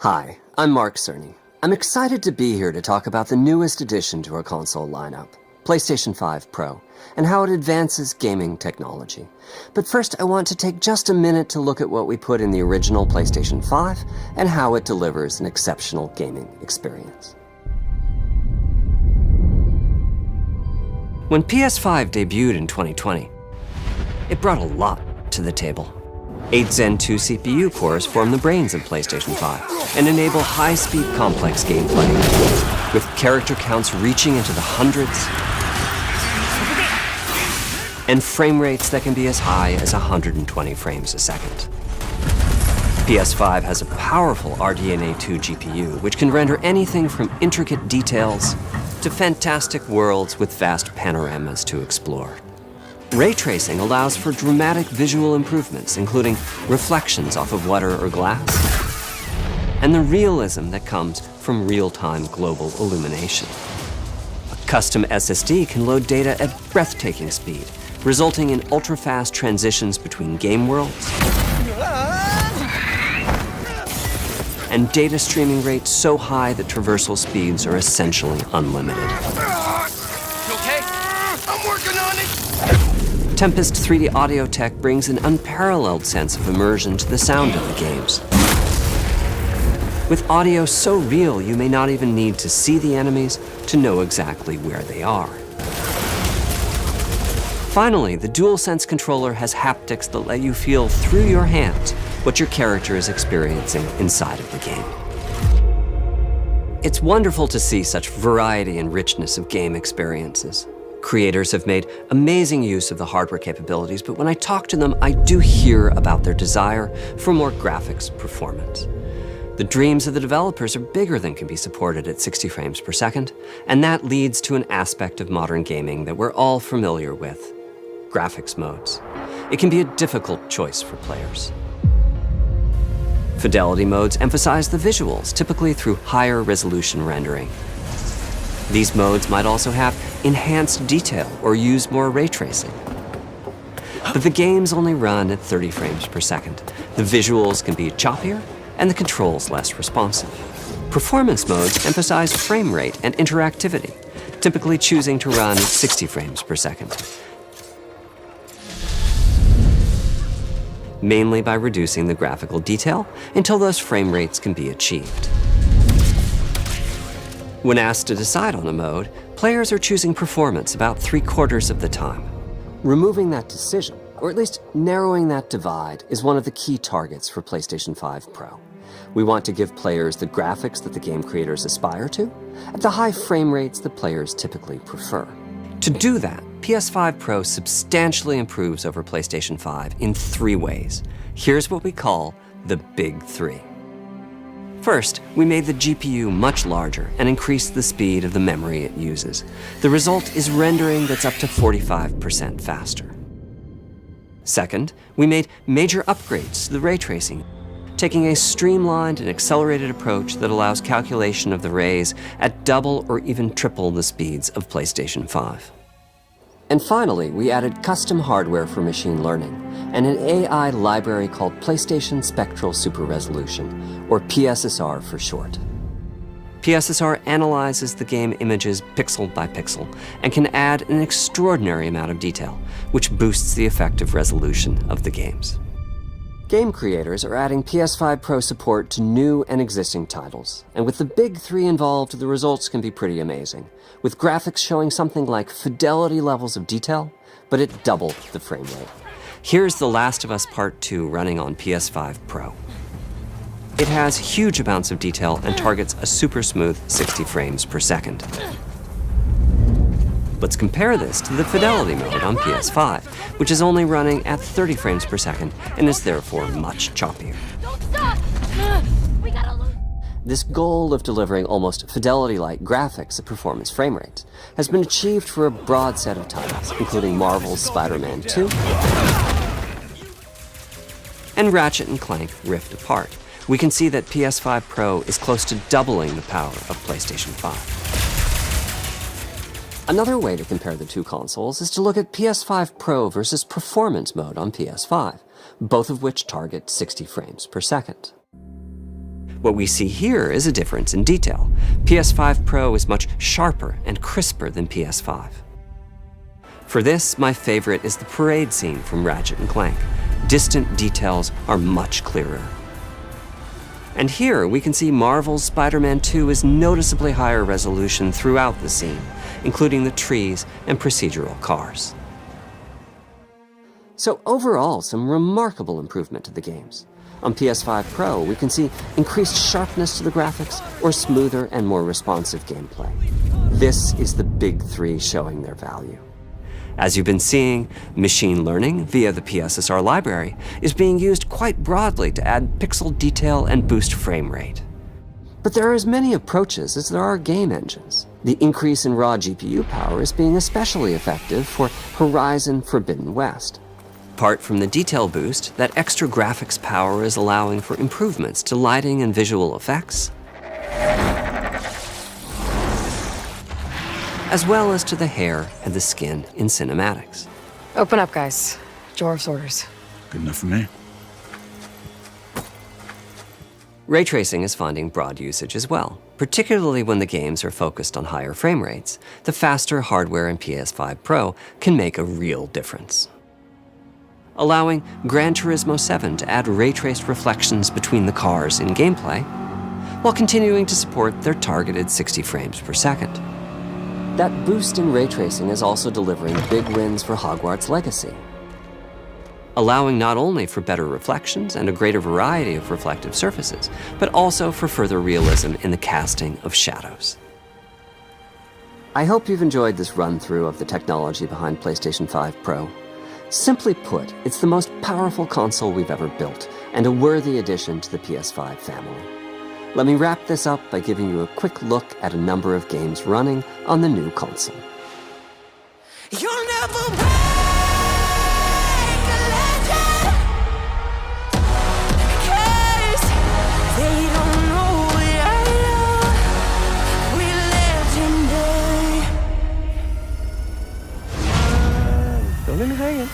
Hi, I'm Mark Cerny. I'm excited to be here to talk about the newest addition to our console lineup, PlayStation 5 Pro, and how it advances gaming technology. But first, I want to take just a minute to look at what we put in the original PlayStation 5 and how it delivers an exceptional gaming experience. When PS5 debuted in 2020, it brought a lot to the table. 8 Zen 2 CPU cores form the brains of PlayStation 5 and enable high-speed, complex gameplay, with character counts reaching into the hundreds and frame rates that can be as high as 120 frames a second. PS5 has a powerful RDNA 2 GPU, which can render anything from intricate details to fantastic worlds with vast panoramas to explore. Ray tracing allows for dramatic visual improvements, including reflections off of water or glass, and the realism that comes from real-time global illumination. A custom SSD can load data at breathtaking speed, resulting in ultra-fast transitions between game worlds and data streaming rates so high that traversal speeds are essentially unlimited. You okay? I'm working on it! Tempest 3D audio tech brings an unparalleled sense of immersion to the sound of the games. With audio so real, you may not even need to see the enemies to know exactly where they are. Finally, the DualSense controller has haptics that let you feel through your hands what your character is experiencing inside of the game. It's wonderful to see such variety and richness of game experiences. Creators have made amazing use of the hardware capabilities, but when I talk to them, I do hear about their desire for more graphics performance. The dreams of the developers are bigger than can be supported at 60 frames per second, and that leads to an aspect of modern gaming that we're all familiar with: graphics modes. It can be a difficult choice for players. Fidelity modes emphasize the visuals, typically through higher resolution rendering. These modes might also have enhanced detail or use more ray tracing. But the games only run at 30 frames per second. The visuals can be choppier and the controls less responsive. Performance modes emphasize frame rate and interactivity, typically choosing to run at 60 frames per second, mainly by reducing the graphical detail until those frame rates can be achieved. When asked to decide on a mode, players are choosing performance about 3/4 of the time. Removing that decision, or at least narrowing that divide, is one of the key targets for PlayStation 5 Pro. We want to give players the graphics that the game creators aspire to, at the high frame rates that players typically prefer. To do that, PS5 Pro substantially improves over PlayStation 5 in 3 ways. Here's what we call the Big 3. First, we made the GPU much larger and increased the speed of the memory it uses. The result is rendering that's up to 45% faster. Second, we made major upgrades to the ray tracing, taking a streamlined and accelerated approach that allows calculation of the rays at double or even triple the speeds of PlayStation 5. And finally, we added custom hardware for machine learning and an AI library called PlayStation Spectral Super Resolution, or PSSR for short. PSSR analyzes the game images pixel by pixel and can add an extraordinary amount of detail, which boosts the effective resolution of the games. Game creators are adding PS5 Pro support to new and existing titles, and with the Big 3 involved, the results can be pretty amazing, with graphics showing something like fidelity levels of detail, but at double the frame rate. Here's The Last of Us Part 2 running on PS5 Pro. It has huge amounts of detail and targets a super smooth 60 frames per second. Let's compare this to the Fidelity mode on PS5, which is only running at 30 frames per second and is therefore much choppier. Don't stop! We gotta lose. This goal of delivering almost Fidelity-like graphics at performance frame rates has been achieved for a broad set of titles, including Marvel's Spider-Man 2 and Ratchet & Clank Rift Apart. We can see that PS5 Pro is close to doubling the power of PlayStation 5. Another way to compare the two consoles is to look at PS5 Pro versus Performance mode on PS5, both of which target 60 frames per second. What we see here is a difference in detail. PS5 Pro is much sharper and crisper than PS5. For this, my favorite is the parade scene from Ratchet & Clank. Distant details are much clearer. And here we can see Marvel's Spider-Man 2 is noticeably higher resolution throughout the scene, including the trees and procedural cars. So overall, some remarkable improvement to the games. On PS5 Pro, we can see increased sharpness to the graphics or smoother and more responsive gameplay. This is the big three showing their value. As you've been seeing, machine learning via the PSSR library is being used quite broadly to add pixel detail and boost frame rate. But there are as many approaches as there are game engines. The increase in raw GPU power is being especially effective for Horizon Forbidden West. Apart from the detail boost, that extra graphics power is allowing for improvements to lighting and visual effects, as well as to the hair and the skin in cinematics. Open up, guys. Jorv's orders. Good enough for me. Ray tracing is finding broad usage as well, particularly when the games are focused on higher frame rates. The faster hardware in PS5 Pro can make a real difference, allowing Gran Turismo 7 to add ray-traced reflections between the cars in gameplay, while continuing to support their targeted 60 frames per second. That boost in ray tracing is also delivering big wins for Hogwarts Legacy, allowing not only for better reflections and a greater variety of reflective surfaces, but also for further realism in the casting of shadows. I hope you've enjoyed this run-through of the technology behind PlayStation 5 Pro. Simply put, it's the most powerful console we've ever built, and a worthy addition to the PS5 family. Let me wrap this up by giving you a quick look at a number of games running on the new console. You'll never break a legend, 'cause they don't know we are legendary. Don't let me hang it.